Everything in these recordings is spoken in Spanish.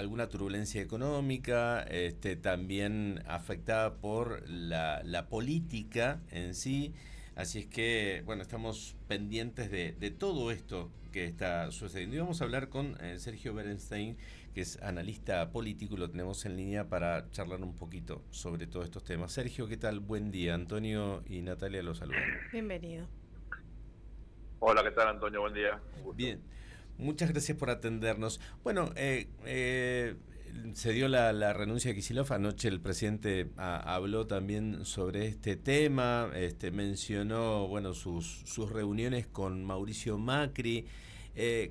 alguna turbulencia económica, también afectada por la política en sí. Así es que, bueno, estamos pendientes de todo esto que está sucediendo. Y vamos a hablar con Sergio Berenstein, que es analista político, y lo tenemos en línea para charlar un poquito sobre todos estos temas. Sergio, ¿qué tal? Buen día. Antonio y Natalia los saludan. Bienvenido. Hola, ¿qué tal, Antonio? Buen día, un gusto. Bien, muchas gracias por atendernos. Bueno, se dio la renuncia de Kicillof. Anoche el presidente habló también sobre este tema, mencionó, bueno, sus reuniones con Mauricio Macri.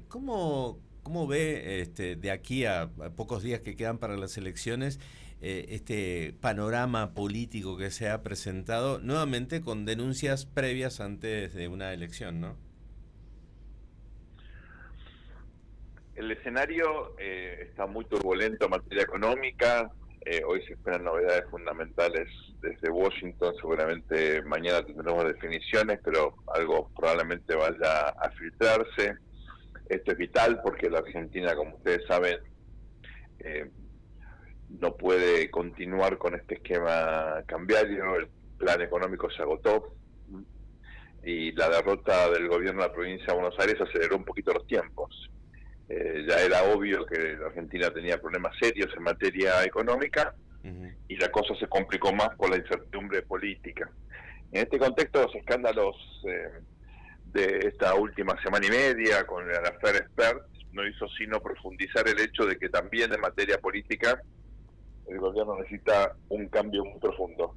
¿Cómo ve de aquí a pocos días que quedan para las elecciones este panorama político que se ha presentado nuevamente con denuncias previas antes de una elección, ¿no? El escenario está muy turbulento en materia económica. Hoy se esperan novedades fundamentales desde Washington. Seguramente mañana tendremos definiciones, pero algo probablemente vaya a filtrarse. Esto es vital porque la Argentina, como ustedes saben, eh, no puede continuar con este esquema cambiario. El plan económico se agotó y la derrota del gobierno de la provincia de Buenos Aires aceleró un poquito los tiempos. Ya era obvio que la Argentina tenía problemas serios en materia económica Uh-huh. y la cosa se complicó más por la incertidumbre política. En este contexto, los escándalos de esta última semana y media con el affair Expert no hizo sino profundizar el hecho de que también en materia política el gobierno necesita un cambio muy profundo.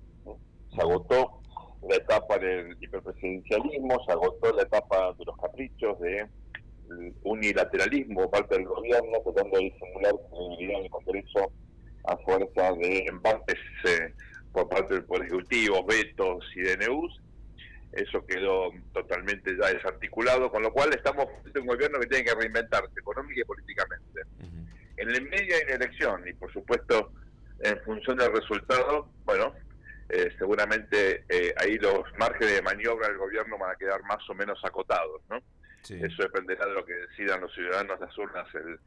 Se agotó la etapa del hiperpresidencialismo, se agotó la etapa de los caprichos, de unilateralismo por parte del gobierno, tratando de disimular credibilidad en el Congreso a fuerza de embates por parte del Poder Ejecutivo, vetos y DNUs. Eso quedó totalmente ya desarticulado, con lo cual estamos frente a un gobierno que tiene que reinventarse económica y políticamente. Uh-huh. En el medio hay una elección y, por supuesto, en función del resultado, bueno, seguramente ahí los márgenes de maniobra del gobierno van a quedar más o menos acotados, ¿no? Sí. Eso dependerá de lo que decidan los ciudadanos de las urnas el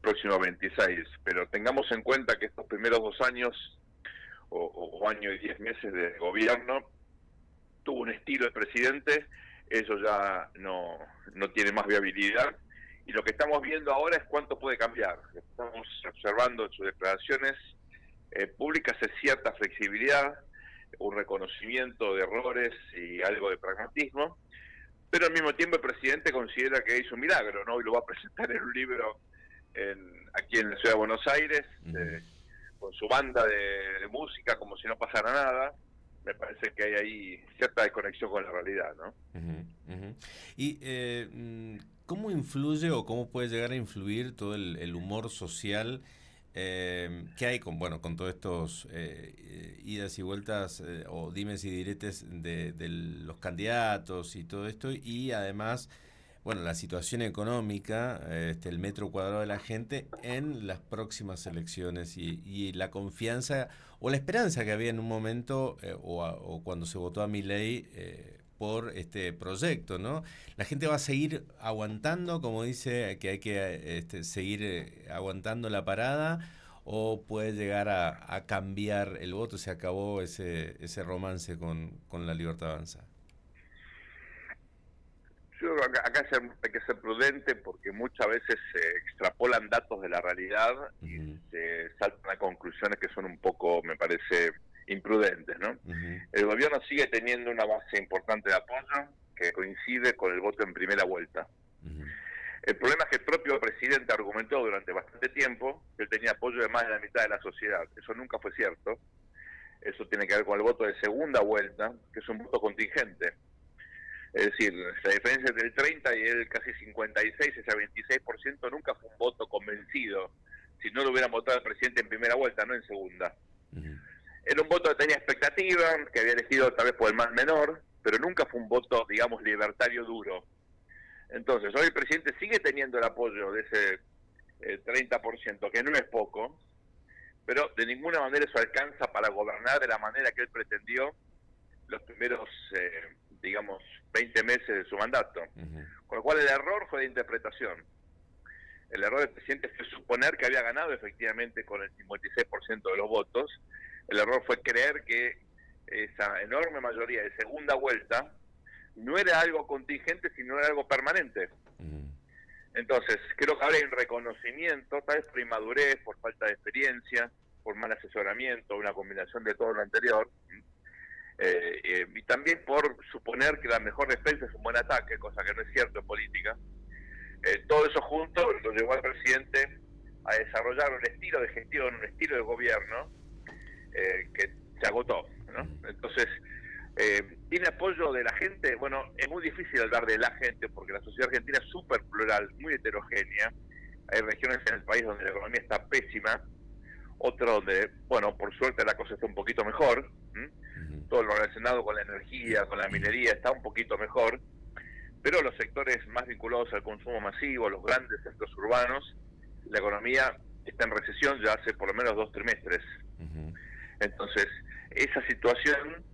próximo 26. Pero tengamos en cuenta que estos primeros 2 años o año y 10 meses de gobierno tuvo un estilo de presidente, eso ya no tiene más viabilidad. Y lo que estamos viendo ahora es cuánto puede cambiar. Estamos observando en sus declaraciones públicas es cierta flexibilidad, un reconocimiento de errores y algo de pragmatismo, pero al mismo tiempo el presidente considera que hizo un milagro, ¿no? Y lo va a presentar en un libro aquí en la ciudad de Buenos Aires, Uh-huh. con su banda de música, como si no pasara nada. Me parece que hay ahí cierta desconexión con la realidad, ¿no? Uh-huh. Uh-huh. Y ¿cómo influye o cómo puede llegar a influir todo el humor social que hay con todos estos idas y vueltas o dimes y diretes de los candidatos y todo esto, y además, bueno, la situación económica, el metro cuadrado de la gente en las próximas elecciones y la confianza o la esperanza que había en un momento o cuando se votó a Milei por este proyecto, ¿no? La gente va a seguir aguantando, como dice, que hay que seguir aguantando la parada, o puede llegar a cambiar el voto. Se acabó ese romance con la Libertad Avanza. Yo creo que acá hay que ser prudente porque muchas veces se extrapolan datos de la realidad y Uh-huh. se saltan a conclusiones que son un poco, me parece, imprudentes, ¿no? Uh-huh. El gobierno sigue teniendo una base importante de apoyo que coincide con el voto en primera vuelta. Uh-huh. El problema es que el propio presidente argumentó durante bastante tiempo que él tenía apoyo de más de la mitad de la sociedad. Eso nunca fue cierto. Eso tiene que ver con el voto de segunda vuelta, que es un voto contingente. Es decir, la diferencia entre el 30 y el casi 56, ese 26%, nunca fue un voto convencido. Si no lo hubieran votado al presidente en primera vuelta, no en segunda. Uh-huh. Era un voto que tenía expectativa, que había elegido tal vez por el más menor, pero nunca fue un voto, digamos, libertario duro. Entonces, hoy el presidente sigue teniendo el apoyo de ese 30%, que no es poco, pero de ninguna manera eso alcanza para gobernar de la manera que él pretendió los primeros, digamos, 20 meses de su mandato. Uh-huh. Con lo cual el error fue de interpretación. El error del presidente fue suponer que había ganado efectivamente con el 56% de los votos. El error fue creer que esa enorme mayoría de segunda vuelta no era algo contingente, sino era algo permanente. Entonces, creo que ahora hay un reconocimiento, tal vez por inmadurez, por falta de experiencia, por mal asesoramiento, una combinación de todo lo anterior, y también por suponer que la mejor defensa es un buen ataque, cosa que no es cierto en política. Todo eso junto lo llevó al presidente a desarrollar un estilo de gestión, un estilo de gobierno que se agotó, ¿no? Entonces, ¿tiene apoyo de la gente? Bueno, es muy difícil hablar de la gente porque la sociedad argentina es súper plural, muy heterogénea. Hay regiones en el país donde la economía está pésima, otras donde, bueno, por suerte la cosa está un poquito mejor. Todo lo relacionado con la energía, con la minería está un poquito mejor, pero los sectores más vinculados al consumo masivo, los grandes centros urbanos, la economía está en recesión ya hace por lo menos 2 trimestres. Entonces, esa situación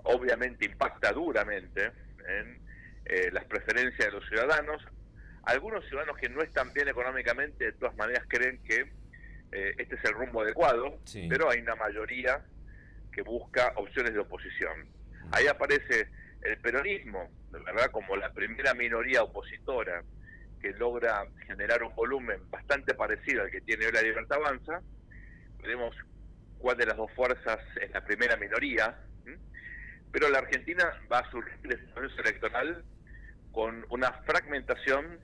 obviamente impacta duramente en las preferencias de los ciudadanos. Algunos ciudadanos que no están bien económicamente, de todas maneras creen que este es el rumbo adecuado, sí, pero hay una mayoría que busca opciones de oposición. Ahí aparece el peronismo, de verdad, como la primera minoría opositora que logra generar un volumen bastante parecido al que tiene hoy la Libertad Avanza. Veremos cuál de las dos fuerzas es la primera minoría, pero la Argentina va a surgir el proceso electoral con una fragmentación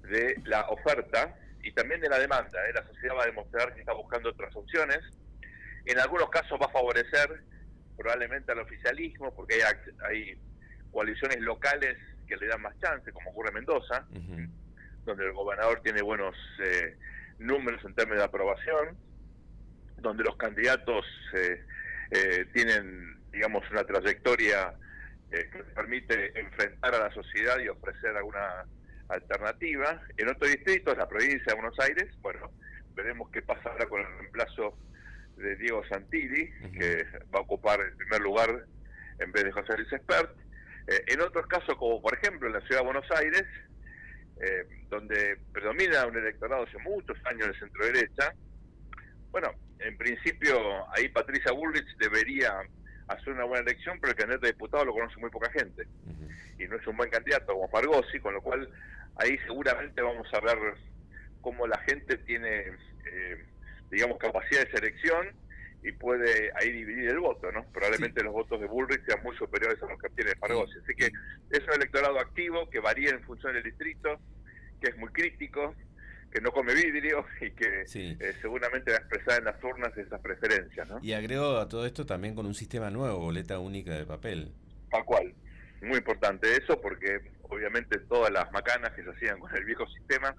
de la oferta y también de la demanda. La sociedad va a demostrar que está buscando otras opciones. En algunos casos va a favorecer probablemente al oficialismo, porque hay coaliciones locales que le dan más chance, como ocurre en Mendoza, donde el gobernador tiene buenos números en términos de aprobación, donde los candidatos tienen, digamos, una trayectoria que permite enfrentar a la sociedad y ofrecer alguna alternativa. En otros distritos, la provincia de Buenos Aires, bueno, veremos qué pasa ahora con el reemplazo de Diego Santilli, que va a ocupar el primer lugar en vez de José Luis Espert. En otros casos, como por ejemplo en la ciudad de Buenos Aires, donde predomina un electorado hace muchos años de centro derecha, bueno, en principio ahí Patricia Bullrich debería hacer una buena elección, pero el candidato a diputado lo conoce muy poca gente, y no es un buen candidato como Fargosi, con lo cual ahí seguramente vamos a ver cómo la gente tiene, digamos, capacidad de selección y puede ahí dividir el voto, ¿no? Probablemente los votos de Bullrich sean muy superiores a los que obtiene Fargosi. Así que es un electorado activo que varía en función del distrito, que es muy crítico, que no come vidrio y que seguramente va a expresar en las urnas esas preferencias, ¿no? Y agrego a todo esto también con un sistema nuevo, boleta única de papel. Tal cual. Muy importante eso, porque obviamente todas las macanas que se hacían con el viejo sistema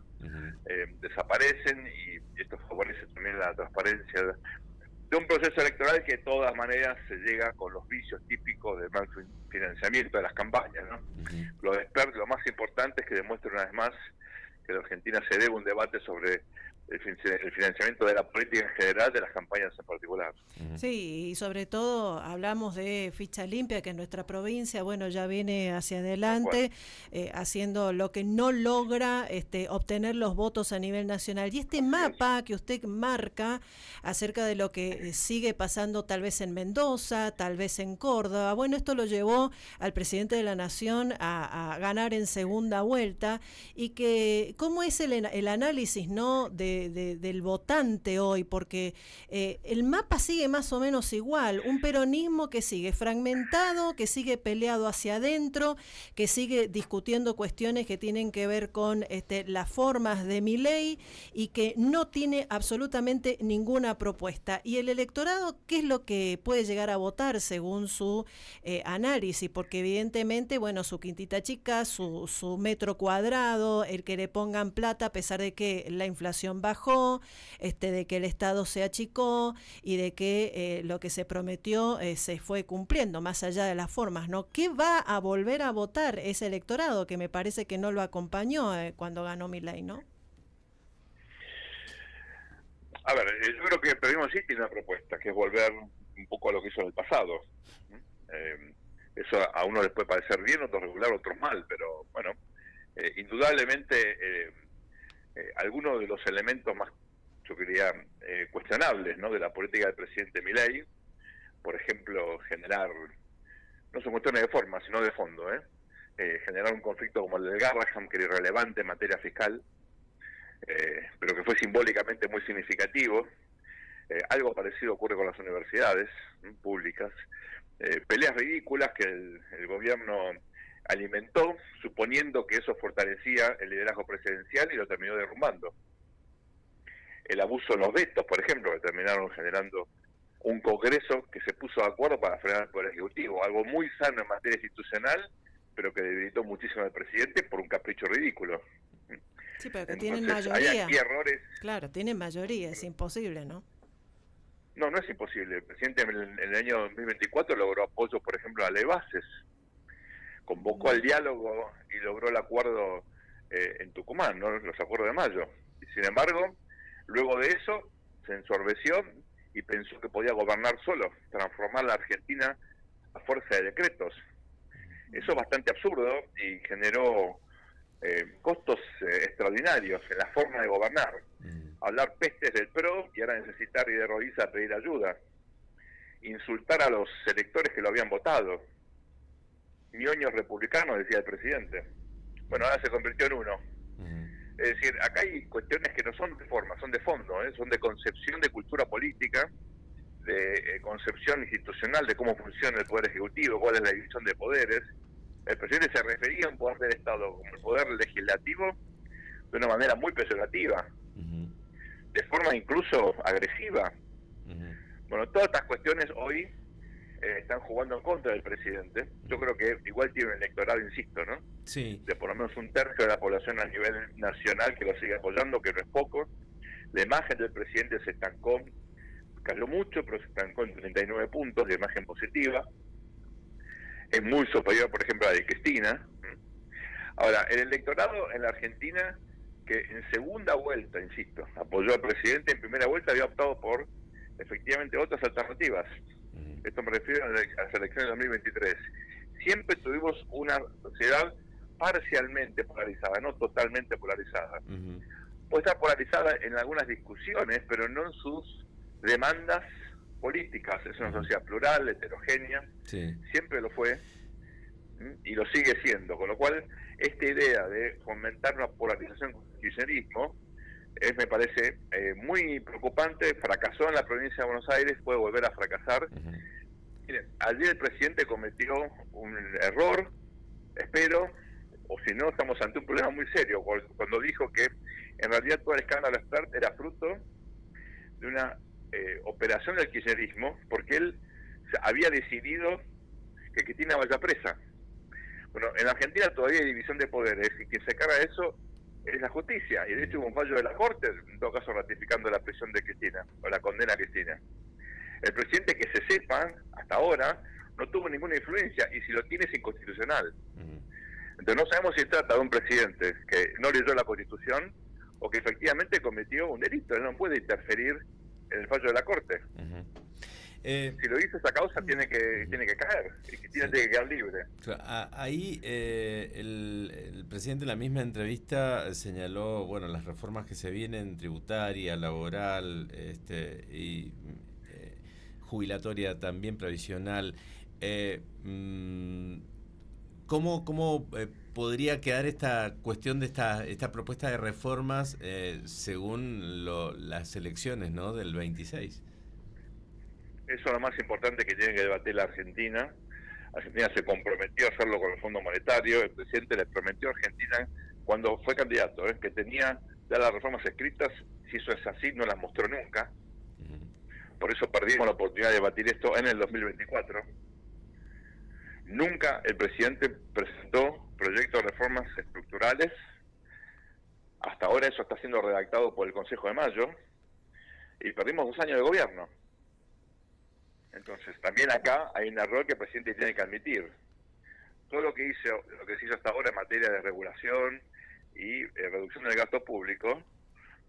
desaparecen, y esto favorece también la transparencia de un proceso electoral que de todas maneras se llega con los vicios típicos del mal financiamiento de las campañas, ¿no? Lo de Espert, lo más importante es que demuestre una vez más que la Argentina se debe un debate sobre el financiamiento de la política en general, de las campañas en particular. Sí, y sobre todo hablamos de ficha limpia, que en nuestra provincia, bueno, ya viene hacia adelante, haciendo lo que no logra obtener los votos a nivel nacional. Y este mapa que usted marca acerca de lo que sigue pasando tal vez en Mendoza, tal vez en Córdoba, bueno, esto lo llevó al presidente de la Nación a ganar en segunda vuelta, y que cómo es el análisis, ¿no?, del votante hoy, porque el mapa sigue más o menos igual, un peronismo que sigue fragmentado, que sigue peleado hacia adentro, que sigue discutiendo cuestiones que tienen que ver con las formas de Milei, y que no tiene absolutamente ninguna propuesta. Y el electorado, ¿qué es lo que puede llegar a votar según su análisis? Porque evidentemente, bueno, su quintita chica, su metro cuadrado, el que le pongan plata a pesar de que la inflación bajó, de que el Estado se achicó y de que lo que se prometió se fue cumpliendo, más allá de las formas, ¿no? ¿Qué va a volver a votar ese electorado que me parece que no lo acompañó cuando ganó Milei, ¿no? A ver, yo creo que el periodismo sí tiene una propuesta, que es volver un poco a lo que hizo en el pasado. Eso a uno les puede parecer bien, otros regular, otros mal, pero bueno, indudablemente algunos de los elementos más, yo diría, cuestionables, ¿no?, de la política del presidente Milei. Por ejemplo, generar, no son cuestiones de forma, sino de fondo, generar un conflicto como el del Garrahan, que era irrelevante en materia fiscal, pero que fue simbólicamente muy significativo. Algo parecido ocurre con las universidades públicas. Peleas ridículas que el gobierno alimentó, suponiendo que eso fortalecía el liderazgo presidencial, y lo terminó derrumbando. El abuso de los vetos, por ejemplo, que terminaron generando un Congreso que se puso de acuerdo para frenar el Poder Ejecutivo, algo muy sano en materia institucional, pero que debilitó muchísimo al presidente por un capricho ridículo. Sí, pero que Entonces, tienen mayoría. hay aquí errores. Claro, tienen mayoría, es imposible, ¿no? No, no es imposible. El presidente en el año 2024 logró apoyo, por ejemplo, a la ley bases. Convocó al diálogo y logró el acuerdo en Tucumán, ¿no?, los acuerdos de mayo. Y sin embargo, luego de eso, se ensorbeció y pensó que podía gobernar solo, transformar la Argentina a fuerza de decretos. Eso es bastante absurdo y generó costos extraordinarios en la forma de gobernar. Hablar pestes del PRO y ahora necesitar ir de rodillas a pedir ayuda. Insultar a los electores que lo habían votado. Ñoños republicanos, decía el presidente. Bueno, ahora se convirtió en uno. Es decir, acá hay cuestiones que no son de forma, son de fondo, son de concepción de cultura política, de concepción institucional de cómo funciona el Poder Ejecutivo, cuál es la división de poderes. El presidente se refería a un poder del Estado como el poder legislativo de una manera muy peyorativa, de forma incluso agresiva. Bueno, todas estas cuestiones hoy están jugando en contra del presidente. Yo creo que igual tiene un electorado, insisto, ¿no? Sí. De por lo menos un tercio de la población a nivel nacional que lo sigue apoyando, que no es poco. La imagen del presidente se estancó, cayó mucho, pero se estancó en 39 puntos de imagen positiva. Es muy superior, por ejemplo, a la de Cristina. Ahora, el electorado en la Argentina, que en segunda vuelta, insisto, apoyó al presidente, en primera vuelta había optado por, efectivamente, otras alternativas. Esto me refiero a las elecciones de 2023. Siempre tuvimos una sociedad parcialmente polarizada, no totalmente polarizada. Puede estar polarizada en algunas discusiones, pero no en sus demandas políticas. Es una sociedad plural, heterogénea, siempre lo fue y lo sigue siendo, con lo cual esta idea de fomentar una polarización con el kirchnerismo me parece muy preocupante. Fracasó en la provincia de Buenos Aires, puede volver a fracasar. Miren, ayer el presidente cometió un error, espero, o si no estamos ante un problema muy serio, cuando dijo que en realidad todo el escándalo Spert era fruto de una operación del kirchnerismo, porque él había decidido que Cristina vaya presa. Bueno, en Argentina todavía hay división de poderes, y quien se carga de eso es la justicia, y de hecho hubo un fallo de la Corte, en todo caso ratificando la prisión de Cristina, o la condena a Cristina. El presidente, que se sepa, hasta ahora, no tuvo ninguna influencia, y si lo tiene es inconstitucional. Entonces no sabemos si trata de un presidente que no leyó la Constitución, o que efectivamente cometió un delito. Él no puede interferir en el fallo de la Corte. Si lo hizo esa causa, tiene que caer, y Cristina tiene que quedar libre. Ahí el presidente en la misma entrevista señaló, bueno, las reformas que se vienen, tributaria, laboral, y jubilatoria también, previsional. ¿Cómo podría quedar esta cuestión de esta propuesta de reformas según las elecciones, ¿no?, del 26? Eso es lo más importante que tiene que debatir la Argentina. Argentina se comprometió a hacerlo con el Fondo Monetario. El presidente le prometió a Argentina, cuando fue candidato, que tenía ya las reformas escritas. Si eso es así, no las mostró nunca. Por eso perdimos la oportunidad de debatir esto en el 2024. Nunca el presidente presentó proyectos de reformas estructurales. Hasta ahora eso está siendo redactado por el Consejo de Mayo. Y perdimos 2 años de gobierno. Entonces, también acá hay un error que el presidente tiene que admitir. Todo lo que se hizo hasta ahora en materia de regulación y reducción del gasto público,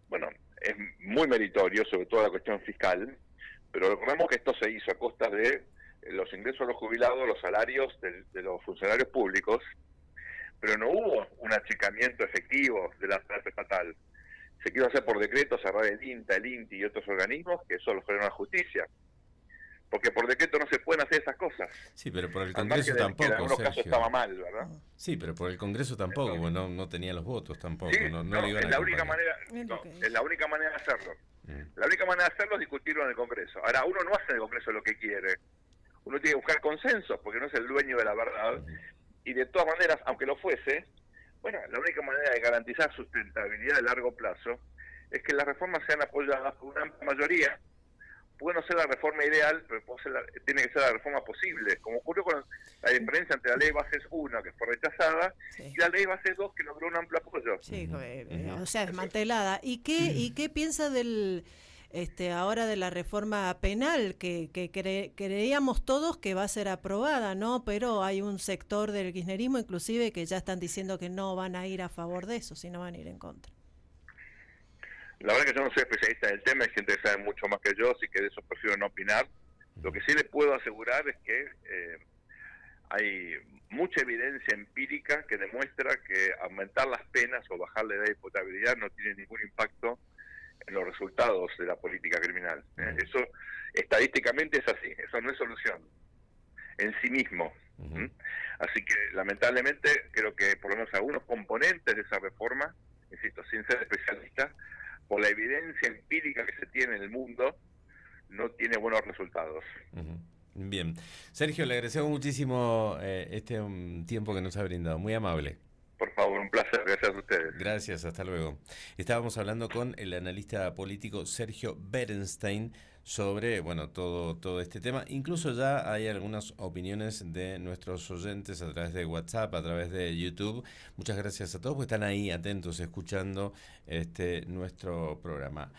bueno, es muy meritorio, sobre todo la cuestión fiscal, pero recordemos que esto se hizo a costa de los ingresos de los jubilados, los salarios de los funcionarios públicos, pero no hubo un achicamiento efectivo de la plata estatal. Se quiso hacer por decreto, cerrar el INTA, el INTI y otros organismos, que eso lo frenó la justicia. Porque por decreto no se pueden hacer esas cosas. Sí, pero por el Al Congreso margen de que tampoco, en algunos casos Sergio. estaba mal, ¿verdad? Sí, pero por el Congreso tampoco, Entonces, porque no tenía los votos tampoco, sí, no no, le iban es a la única acompañar. manera, no, es la única manera de hacerlo. La única manera de hacerlo es discutirlo en el Congreso. Ahora, uno no hace en el Congreso lo que quiere. Uno tiene que buscar consensos, porque no es el dueño de la verdad. Y de todas maneras, aunque lo fuese, bueno, la única manera de garantizar sustentabilidad a largo plazo es que las reformas sean apoyadas por una amplia mayoría. Puede no ser la reforma ideal, pero tiene que ser la reforma posible, como ocurrió con la diferencia entre la ley Bases 1, que fue rechazada, y la ley Bases 2, que logró un amplio apoyo. Sí, o sea, desmantelada. ¿Y qué piensa del ahora de la reforma penal que creíamos todos que va a ser aprobada, ¿no? Pero hay un sector del kirchnerismo inclusive que ya están diciendo que no van a ir a favor de eso, sino van a ir en contra. La verdad que yo no soy especialista en el tema, hay gente que sabe mucho más que yo, así que de eso prefiero no opinar. Lo que sí les puedo asegurar es que hay mucha evidencia empírica que demuestra que aumentar las penas o bajar la edad de imputabilidad no tiene ningún impacto en los resultados de la política criminal. Eso estadísticamente es así, eso no es solución en sí mismo. Así que lamentablemente creo que por lo menos algunos componentes de esa reforma, insisto, sin ser especialista, por la evidencia empírica que se tiene en el mundo, no tiene buenos resultados. Bien. Sergio, le agradecemos muchísimo tiempo que nos ha brindado. Muy amable. Por favor, un placer. Gracias a ustedes. Gracias, hasta luego. Estábamos hablando con el analista político Sergio Berenstein sobre, bueno, todo este tema. Incluso ya hay algunas opiniones de nuestros oyentes a través de WhatsApp, a través de YouTube. Muchas gracias a todos porque están ahí atentos, escuchando nuestro programa.